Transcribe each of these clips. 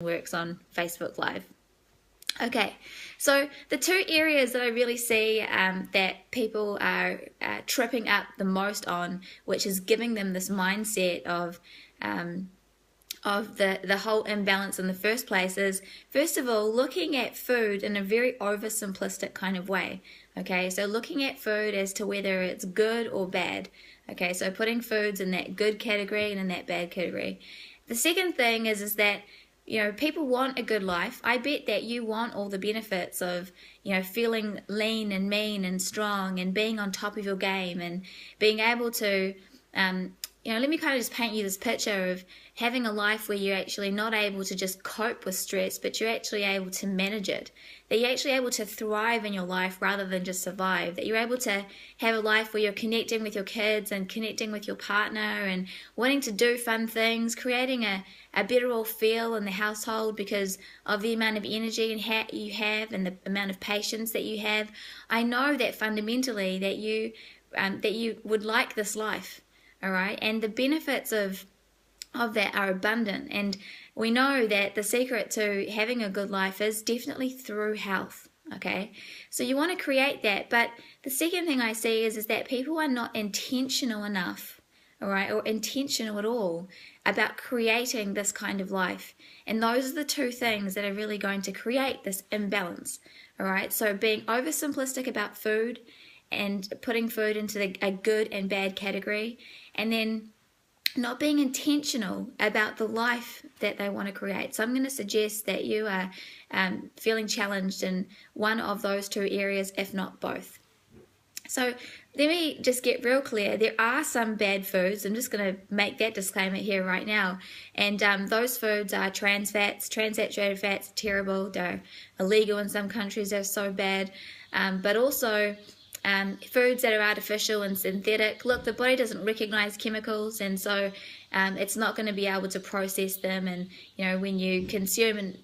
works on Facebook Live. Okay, so the two areas that I really see that people are tripping up the most on, which is giving them this mindset of the whole imbalance in the first place, is first of all looking at food in a very oversimplistic kind of way. Okay, so looking at food as to whether it's good or bad. Okay, so putting foods in that good category and in that bad category. The second thing is that, you know, people want a good life. I bet that you want all the benefits of, you know, feeling lean and mean and strong and being on top of your game and being able to, you know, let me kind of just paint you this picture of having a life where you're actually not able to just cope with stress, but you're actually able to manage it. That you're actually able to thrive in your life rather than just survive. That you're able to have a life where you're connecting with your kids and connecting with your partner and wanting to do fun things, creating a better all feel in the household because of the amount of energy you have and the amount of patience that you have. I know that fundamentally that you would like this life. All right, and the benefits of that are abundant, and we know that the secret to having a good life is definitely through health. Okay, so you want to create that, but the second thing I see is that people are not intentional enough, all right, or intentional at all about creating this kind of life, and those are the two things that are really going to create this imbalance. All right, so being oversimplistic about food and putting food into a good and bad category, and then not being intentional about the life that they want to create. So I'm going to suggest that you are feeling challenged in one of those two areas, if not both. So let me just get real clear. There are some bad foods. I'm just going to make that disclaimer here right now. And those foods are trans fats. Transsaturated fats are terrible. They're illegal in some countries. They're so bad. But also foods that are artificial and synthetic. Look, the body doesn't recognize chemicals, and so it's not going to be able to process them. And you know, when you consume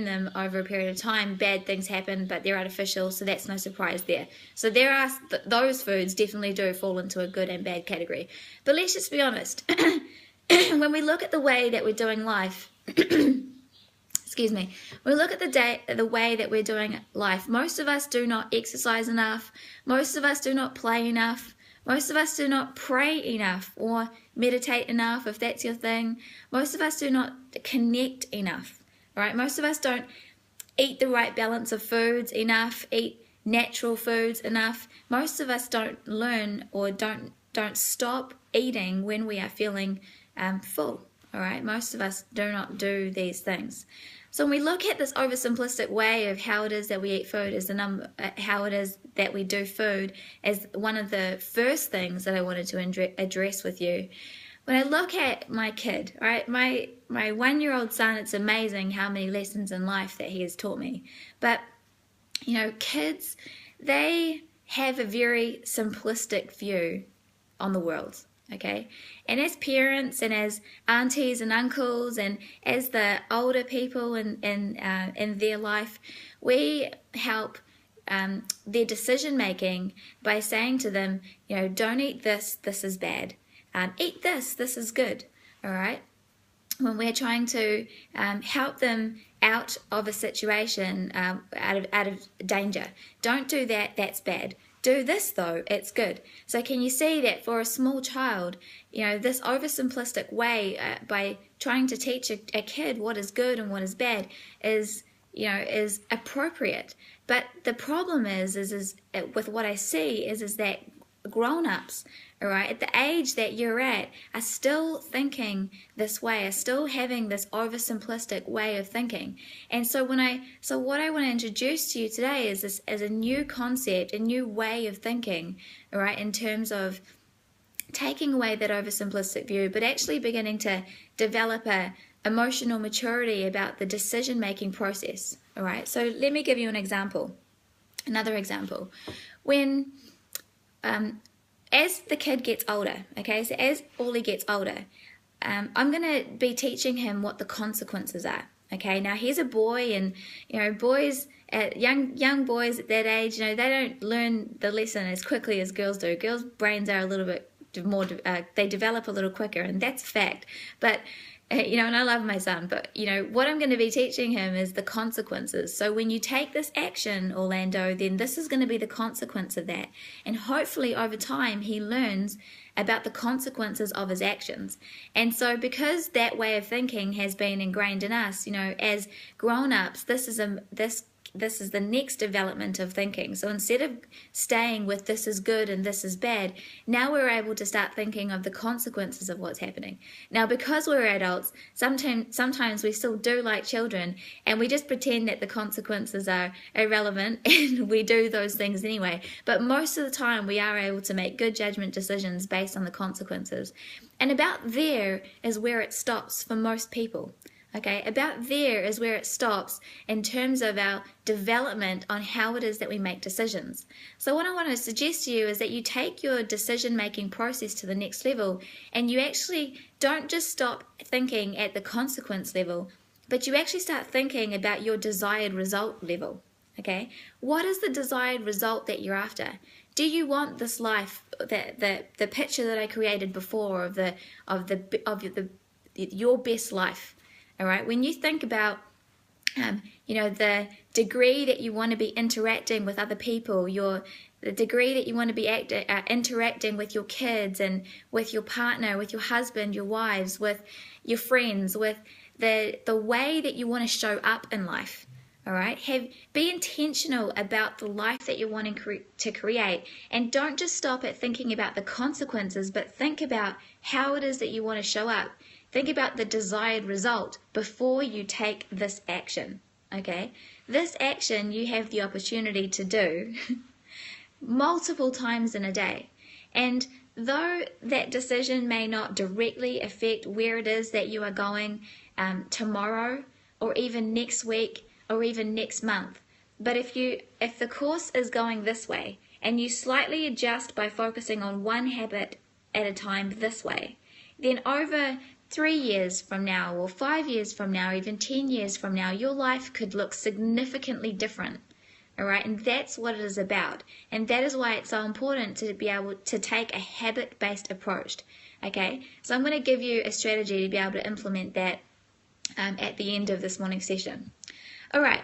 them over a period of time, bad things happen, but they're artificial, so that's no surprise there. So there are those foods definitely do fall into a good and bad category. But let's just be honest. When we look at the way that we're doing life. Excuse me, when we look at the way that we're doing life, most of us do not exercise enough, most of us do not play enough, most of us do not pray enough or meditate enough, if that's your thing. Most of us do not connect enough, right? Most of us don't eat the right balance of foods enough, eat natural foods enough. Most of us don't learn or don't stop eating when we are feeling full, all right? Most of us do not do these things. So when we look at this oversimplistic way of how it is that we eat food as how it is that we do food as one of the first things that I wanted to address with you. When I look at my kid, right, my 1-year-old son, it's amazing how many lessons in life that he has taught me. But, you know, kids, they have a very simplistic view on the world. Okay, and as parents and as aunties and uncles and as the older people in their life, we help their decision making by saying to them, you know, don't eat this, this is bad. Eat this, this is good. All right. When we're trying to help them out of a situation, out of danger, don't do that. That's bad. Do this though, it's good. So can you see that for a small child, you know, this oversimplistic way by trying to teach a kid what is good and what is bad is, you know, is appropriate. But the problem is with what I see is that grown-ups, all right, at the age that you're at, are still thinking this way, are still having this oversimplistic way of thinking. And so what I want to introduce to you today is this as a new concept, a new way of thinking, all right, in terms of taking away that oversimplistic view, but actually beginning to develop a emotional maturity about the decision-making process, all right? So let me give you an example, another example. When as the kid gets older, okay, so as Ollie gets older, I'm going to be teaching him what the consequences are, okay? Now, he's a boy, and, you know, boys, young boys at that age, you know, they don't learn the lesson as quickly as girls do. Girls' brains are a little bit more, they develop a little quicker, and that's a fact. But And I love my son, but what I'm going to be teaching him is the consequences. So when you take this action, Orlando, then this is going to be the consequence of that. And hopefully over time he learns about the consequences of his actions. And so because that way of thinking has been ingrained in us, as grown-ups, this is the next development of thinking. So instead of staying with this is good and this is bad, now we're able to start thinking of the consequences of what's happening. Now, because we're adults, sometimes we still do like children, and we just pretend that the consequences are irrelevant and we do those things anyway. But most of the time we are able to make good judgment decisions based on the consequences. And about there is where it stops for most people. Okay, about there is where it stops in terms of our development on how it is that we make decisions. So what I want to suggest to you is that you take your decision-making process to the next level, and you actually don't just stop thinking at the consequence level, but you actually start thinking about your desired result level. Okay, what is the desired result that you're after? Do you want this life, the picture that I created before of your best life? All right, when you think about, the degree that you want to be interacting with other people, the degree that you want to be interacting with your kids and with your partner, with your husband, your wives, with your friends, with the way that you want to show up in life. All right, be intentional about the life that you're wanting to create, and don't just stop at thinking about the consequences, but think about how it is that you want to show up. Think about the desired result before you take this action, okay? This action you have the opportunity to do multiple times in a day. And though that decision may not directly affect where it is that you are going tomorrow or even next week or even next month, but if the course is going this way and you slightly adjust by focusing on one habit at a time this way, then over 3 years from now, or 5 years from now, even 10 years from now, your life could look significantly different. All right, and that's what it is about. And that is why it's so important to be able to take a habit-based approach. Okay, so I'm going to give you a strategy to be able to implement that at the end of this morning's session. All right,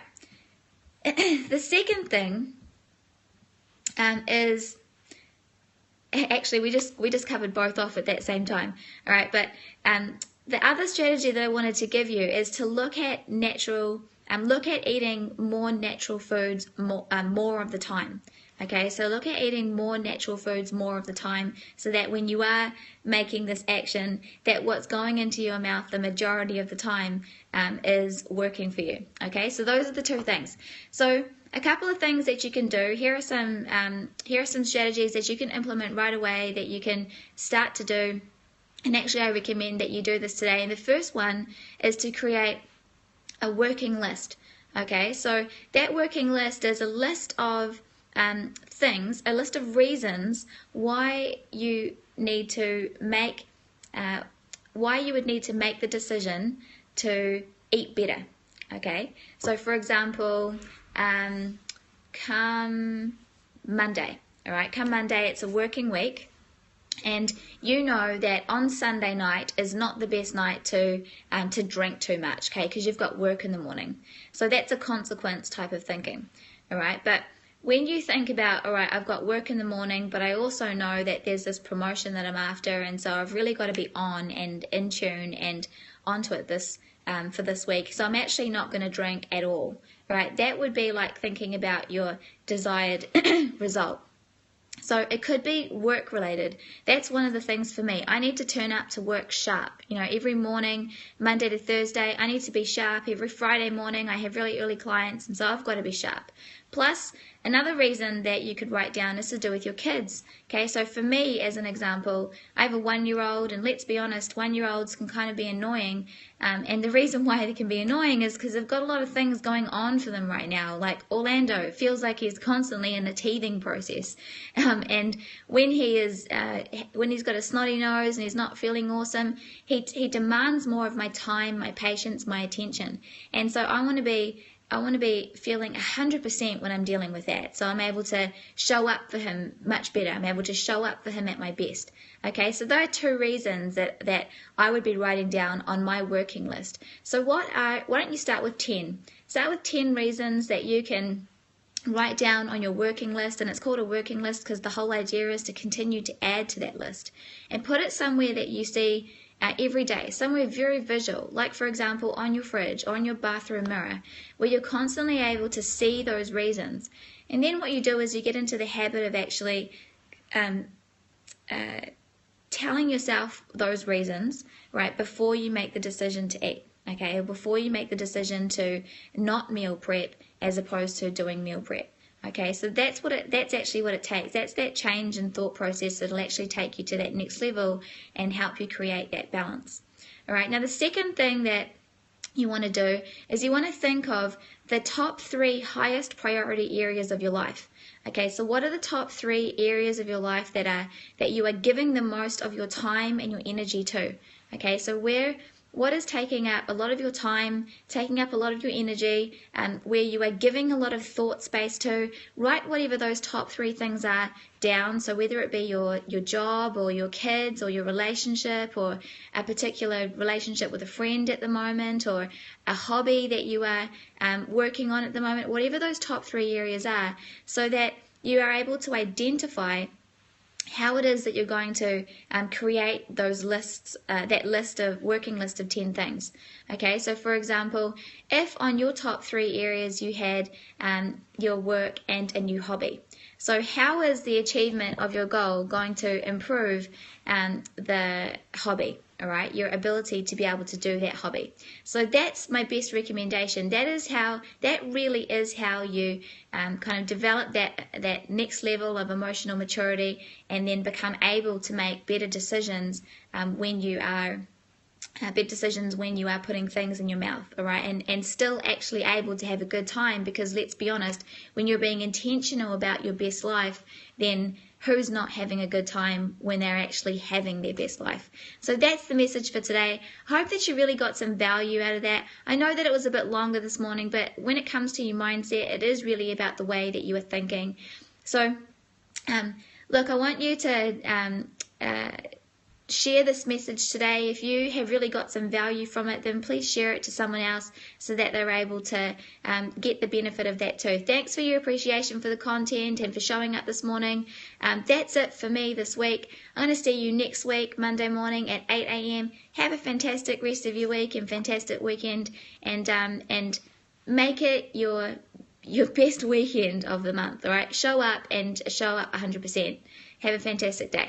the second thing is, actually, we just covered both off at that same time. All right, but the other strategy that I wanted to give you is to look at eating more natural foods more of the time. Okay, so look at eating more natural foods more of the time, so that when you are making this action, that what's going into your mouth the majority of the time is working for you. Okay, so those are the two things. So a couple of things that you can do. Here are some strategies that you can implement right away, that you can start to do. And actually, I recommend that you do this today. And the first one is to create a working list. Okay, so that working list is a list of things, a list of reasons why you need to make, why you would need to make the decision to eat better. Okay, so for example, come Monday, all right, come Monday, it's a working week, and you know that on Sunday night is not the best night to drink too much, okay, because you've got work in the morning. So that's a consequence type of thinking, all right. But when you think about, all right, I've got work in the morning, but I also know that there's this promotion that I'm after, and so I've really got to be on and in tune and onto it for this week, so I'm actually not going to drink at all. Right, that would be like thinking about your desired result. So it could be work related. That's one of the things for me. I need to turn up to work sharp. Every morning, Monday to Thursday, I need to be sharp. Every Friday morning, I have really early clients, and so I've got to be sharp. Plus, another reason that you could write down is to do with your kids. Okay, so for me, as an example, I have a 1-year-old, and let's be honest, 1-year-olds can kind of be annoying. And the reason why they can be annoying is because they've got a lot of things going on for them right now. Like Orlando feels like he's constantly in a teething process. And when he's got a snotty nose and he's not feeling awesome, he demands more of my time, my patience, my attention. And so I want to be I want to be feeling 100% when I'm dealing with that. So I'm able to show up for him much better. I'm able to show up for him at my best. Okay, so there are 2 reasons that I would be writing down on my working list. So why don't you start with 10? Start with 10 reasons that you can write down on your working list, and it's called a working list because the whole idea is to continue to add to that list, and put it somewhere that you see every day, somewhere very visual, like for example on your fridge or on your bathroom mirror, where you're constantly able to see those reasons. And then what you do is you get into the habit of actually telling yourself those reasons, right, before you make the decision to eat, okay, or before you make the decision to not meal prep as opposed to doing meal prep. Okay, so that's actually what it takes. That's that change in thought process that'll actually take you to that next level and help you create that balance. All right, now the second thing that you want to do is you want to think of the top 3 highest priority areas of your life. Okay, so what are the top 3 areas of your life that you are giving the most of your time and your energy to? Okay, so what is taking up a lot of your time, taking up a lot of your energy, where you are giving a lot of thought space to? Write whatever those top 3 things are down. So whether it be your job or your kids or your relationship or a particular relationship with a friend at the moment or a hobby that you are working on at the moment, whatever those top 3 areas are, so that you are able to identify how it is that you're going to create those lists, that working list of 10 things. Okay, so for example, if on your top 3 areas you had your work and a new hobby, so how is the achievement of your goal going to improve the hobby? All right, your ability to be able to do that hobby. So that's my best recommendation. That really is how you kind of develop that next level of emotional maturity, and then become able to make better decisions when you are putting things in your mouth, all right, and still actually able to have a good time, because let's be honest, when you're being intentional about your best life, then who's not having a good time when they're actually having their best life? So that's the message for today. I hope that you really got some value out of that. I know that it was a bit longer this morning, but when it comes to your mindset, it is really about the way that you are thinking. So look, I want you to share this message today. If you have really got some value from it, then please share it to someone else so that they're able to get the benefit of that too. Thanks for your appreciation for the content and for showing up this morning. That's it for me this week. I'm going to see you next week, Monday morning at 8 a.m. Have a fantastic rest of your week and fantastic weekend, and make it your best weekend of the month. All right, show up 100%. Have a fantastic day.